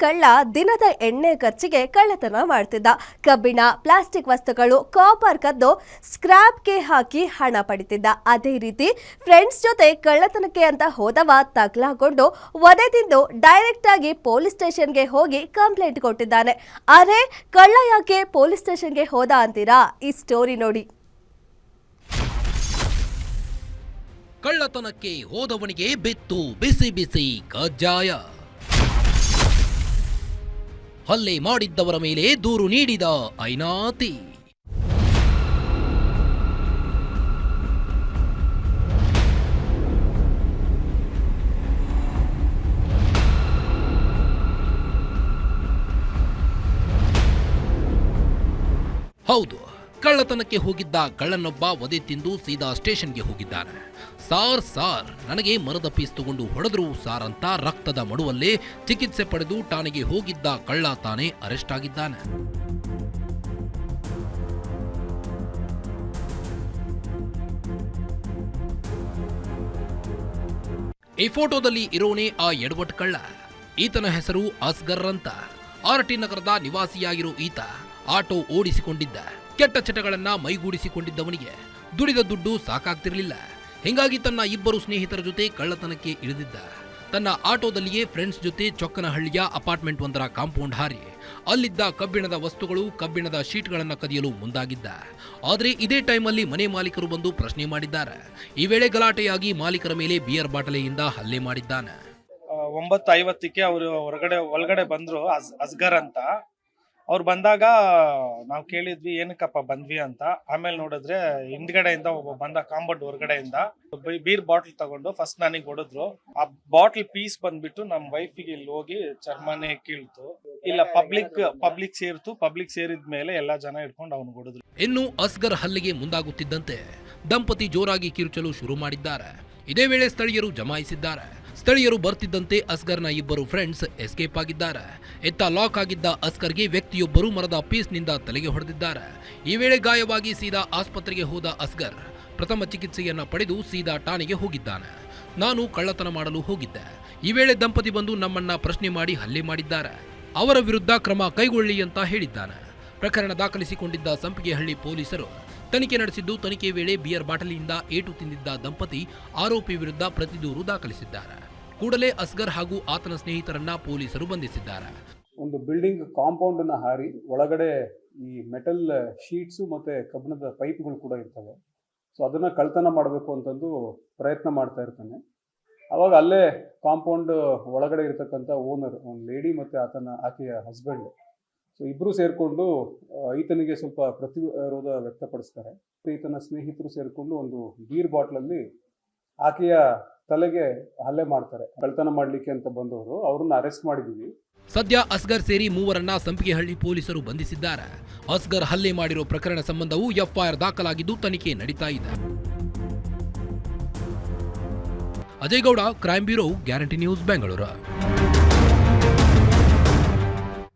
ಕಳ್ಳ ದಿನದ ಎಣ್ಣೆ ಖರ್ಚಿಗೆ ಕಳ್ಳತನ ಮಾಡ್ತಿದ್ದ. ಕಬ್ಬಿಣ, ಪ್ಲಾಸ್ಟಿಕ್ ವಸ್ತುಗಳು, ಕಾಪರ್ ಕದ್ದು ಸ್ಕ್ರಾಪ್ಗೆ ಹಾಕಿ ಹಣ ಪಡಿತಿದ್ದ. ಅದೇ ರೀತಿ ಫ್ರೆಂಡ್ಸ್ ಜೊತೆ ಕಳ್ಳತನಕ್ಕೆ ಅಂತ ಹೋದವ ತಗ್ಲಾಕೊಂಡು ಒದೆ ತಿಂದು ಡೈರೆಕ್ಟ್ ಆಗಿ ಪೊಲೀಸ್ ಸ್ಟೇಷನ್ಗೆ ಹೋಗಿ ಕಂಪ್ಲೇಂಟ್ ಕೊಟ್ಟಿದ್ದಾನೆ. ಅರೆ, ಕಳ್ಳ ಯಾಕೆ ಪೊಲೀಸ್ ಸ್ಟೇಷನ್ಗೆ ಹೋದ ಅಂತೀರಾ? ಈ ಸ್ಟೋರಿ ನೋಡಿ. ಕಳ್ಳತನಕ್ಕೆ ಹೋದವನಿಗೆ ಬಿತ್ತು ಬಿಸಿ ಬಿಸಿ ಕಜ್ಜಾಯ. ಹಲ್ಲೆ ಮಾಡಿದ್ದವರ ಮೇಲೆ ದೂರು ನೀಡಿದ ಐನಾತಿ. ಹೌದು, ಕಳ್ಳತನಕ್ಕೆ ಹೋಗಿದ್ದ ಕಳ್ಳನೊಬ್ಬ ಒದೆ ತಿಂದು ಸೀದಾ ಸ್ಟೇಷನ್ಗೆ ಹೋಗಿದ್ದಾನೆ. ಸಾರ್ ನನಗೆ ಮರದ ಪೀಸ್ ತಗೊಂಡು ಹೊಡೆದ್ರು ಸಾರ್ ಅಂತ ರಕ್ತದ ಮಡುವಲ್ಲೇ ಚಿಕಿತ್ಸೆ ಪಡೆದು ಠಾಣೆಗೆ ಹೋಗಿದ್ದ ಕಳ್ಳ ತಾನೇ ಅರೆಸ್ಟ್ ಆಗಿದ್ದಾನೆ. ಈ ಫೋಟೋದಲ್ಲಿ ಇರೋನೇ ಆ ಎಡವಟ್ ಕಳ್ಳ. ಈತನ ಹೆಸರು ಅಸ್ಗರ್ ಅಂತ. ಆರ್ಟಿ ನಗರದ ನಿವಾಸಿಯಾಗಿರೋ ಈತ ಆಟೋ ಓಡಿಸಿಕೊಂಡಿದ್ದ. ಕೆಟ್ಟ ಚಟಗಳನ್ನ ಮೈಗೂಡಿಸಿಕೊಂಡಿದ್ದವನಿಗೆ ದುಡಿದ ದುಡ್ಡು ಸಾಕಾಗ್ತಿರ್ಲಿಲ್ಲ. ಹೀಗಾಗಿ ತನ್ನ ಇಬ್ಬರು ಸ್ನೇಹಿತರ ಜೊತೆ ಕಳ್ಳತನಕ್ಕೆ ಇಳಿದಿದ್ದ. ತನ್ನ ಆಟೋದಲ್ಲಿಯೇ ಫ್ರೆಂಡ್ಸ್ ಜೊತೆ ಚೊಕ್ಕನಹಳ್ಳಿಯ ಅಪಾರ್ಟ್ಮೆಂಟ್ ಒಂದರ ಕಾಂಪೌಂಡ್ ಹಾರಿ ಅಲ್ಲಿದ್ದ ಕಬ್ಬಿಣದ ವಸ್ತುಗಳು, ಕಬ್ಬಿಣದ ಶೀಟ್ಗಳನ್ನು ಕದಿಯಲು ಮುಂದಾಗಿದ್ದ. ಆದರೆ ಇದೇ ಟೈಮಲ್ಲಿ ಮನೆ ಮಾಲೀಕರು ಬಂದು ಪ್ರಶ್ನೆ ಮಾಡಿದ್ದಾರೆ. ಈ ವೇಳೆ ಗಲಾಟೆಯಾಗಿ ಮಾಲೀಕರ ಮೇಲೆ ಬಿಯರ್ ಬಾಟಲಿಯಿಂದ ಹಲ್ಲೆ ಮಾಡಿದ್ದಾನೆ. 9:50ಕ್ಕೆ ಅವರು ಒಳಗಡೆ ಬಂದ್ರು ಅಸ್ಗರ್ ಅಂತ. ಅವ್ರು ಬಂದಾಗ ನಾವು ಕೇಳಿದ್ವಿ ಏನಕ್ಕಪ್ಪ ಬಂದ್ವಿ ಅಂತ. ಆಮೇಲೆ ನೋಡಿದ್ರೆ ಹಿಂದ್ಗಡೆಯಿಂದ ಒಬ್ಬ ಬಂದ ಕಾಂಪೌಂಡ್ ಹೊರಗಡೆಯಿಂದ ಬೀರ್ ಬಾಟಲ್ ತಗೊಂಡು ಫಸ್ಟ್ ನನಗೆ ಹೊಡೆದ್ರು. ಆ ಬಾಟಲ್ ಪೀಸ್ ಬಂದ್ಬಿಟ್ಟು ನಮ್ ವೈಫಿಗೆ ಇಲ್ಲಿ ಹೋಗಿ ಚರ್ಮನೆ ಕೀಳ್ತು. ಇಲ್ಲ ಪಬ್ಲಿಕ್ ಸೇರ್ತು. ಪಬ್ಲಿಕ್ ಸೇರಿದ್ಮೇಲೆ ಎಲ್ಲಾ ಜನ ಇಟ್ಕೊಂಡು ಅವ್ನು ಹೊಡೆದ್ರು. ಇನ್ನು ಅಸ್ಗರ್ ಹಲ್ಲೆಗೆ ಮುಂದಾಗುತ್ತಿದ್ದಂತೆ ದಂಪತಿ ಜೋರಾಗಿ ಕಿರುಚಲು ಶುರು ಮಾಡಿದ್ದಾರೆ. ಇದೇ ವೇಳೆ ಸ್ಥಳೀಯರು ಜಮಾಯಿಸಿದ್ದಾರೆ. ಸ್ಥಳೀಯರು ಬರ್ತಿದ್ದಂತೆ ಅಸ್ಗರ್ನ ಇಬ್ಬರು ಫ್ರೆಂಡ್ಸ್ ಎಸ್ಕೇಪ್ ಆಗಿದ್ದಾರೆ. ಎತ್ತ ಲಾಕ್ ಆಗಿದ್ದ ಅಸ್ಗರ್ಗೆ ವ್ಯಕ್ತಿಯೊಬ್ಬರು ಮರದ ಪೀಸ್ನಿಂದ ತಲೆಗೆ ಹೊಡೆದಿದ್ದಾರೆ. ಈ ವೇಳೆ ಗಾಯವಾಗಿ ಸೀದಾ ಆಸ್ಪತ್ರೆಗೆ ಹೋದ ಅಸ್ಗರ್ ಪ್ರಥಮ ಚಿಕಿತ್ಸೆಯನ್ನ ಪಡೆದು ಸೀದಾ ಠಾಣೆಗೆ ಹೋಗಿದ್ದಾನೆ. ನಾನು ಕಳ್ಳತನ ಮಾಡಲು ಹೋಗಿದ್ದೆ. ಈ ವೇಳೆ ದಂಪತಿ ಬಂದು ನಮ್ಮನ್ನ ಪ್ರಶ್ನೆ ಮಾಡಿ ಹಲ್ಲೆ ಮಾಡಿದ್ದಾರೆ. ಅವರ ವಿರುದ್ಧ ಕ್ರಮ ಕೈಗೊಳ್ಳಿ ಅಂತ ಹೇಳಿದ್ದಾನೆ. ಪ್ರಕರಣ ದಾಖಲಿಸಿಕೊಂಡಿದ್ದ ಸಂಪಿಗೆಹಳ್ಳಿ ಪೊಲೀಸರು ತನಿಖೆ ನಡೆಸಿದ್ದು, ತನಿಖೆ ವೇಳೆ ಬಿಯರ್ ಬಾಟಲಿಯಿಂದ ಏಟು ತಿಂದಿದ್ದ ದಂಪತಿ ಆರೋಪಿ ವಿರುದ್ಧ ಪ್ರತಿದೂರು ದಾಖಲಿಸಿದ್ದಾರೆ. ಕೂಡಲೇ ಅಸ್ಗರ್ ಹಾಗೂ ಆತನ ಸ್ನೇಹಿತರನ್ನ ಪೊಲೀಸರು ಬಂಧಿಸಿದ್ದಾರೆ. ಒಂದು ಬಿಲ್ಡಿಂಗ್ ಕಾಂಪೌಂಡ್ ಅನ್ನ ಹಾರಿ ಒಳಗಡೆ ಈ ಮೆಟಲ್ ಶೀಟ್ಸು ಮತ್ತೆ ಕಬ್ಬಿಣದ ಪೈಪ್ಗಳು ಕೂಡ ಇರ್ತವೆ. ಸೊ ಅದನ್ನ ಕಳ್ತನ ಮಾಡಬೇಕು ಅಂತಂದು ಪ್ರಯತ್ನ ಮಾಡ್ತಾ ಇರ್ತಾನೆ. ಅವಾಗ ಅಲ್ಲೇ ಕಾಂಪೌಂಡ್ ಒಳಗಡೆ ಇರತಕ್ಕಂಥ ಓನರ್, ಒಂದು ಲೇಡಿ ಮತ್ತೆ ಆಕೆಯ ಹಸ್ಬೆಂಡ್, ಸೊ ಇಬ್ರು ಸೇರ್ಕೊಂಡು ಈತನಿಗೆ ಸ್ವಲ್ಪ ಪ್ರತಿರೋಧ ವ್ಯಕ್ತಪಡಿಸ್ತಾರೆ. ಈತನ ಸ್ನೇಹಿತರು ಸೇರ್ಕೊಂಡು ಒಂದು ಬೀರ್ ಬಾಟ್ಲಲ್ಲಿ ಆಕೆಯ ತಲೆಗೆ ಹಲ್ಲೆ ಮಾಡ್ತಾರೆ. ಕಳ್ತನ ಮಾಡ್ಲಿಕ್ಕೆ ಅಂತ ಬಂದವರು, ಅವ್ರನ್ನ ಅರೆಸ್ಟ್ ಮಾಡಿದೀವಿ. ಸದ್ಯ ಅಸ್ಗರ್ ಸೇರಿ ಮೂವರನ್ನ ಸಂಪಿಗೆಹಳ್ಳಿ ಪೊಲೀಸರು ಬಂಧಿಸಿದ್ದಾರೆ. ಅಸ್ಗರ್ ಹಲ್ಲೆ ಮಾಡಿರೋ ಪ್ರಕರಣ ಸಂಬಂಧವೂ ಎಫ್ಐಆರ್ ದಾಖಲಾಗಿದ್ದು ತನಿಖೆ ನಡೀತಾ ಇದೆ. Ajay Gowda, crime bureau, guarantee news, Bengaluru.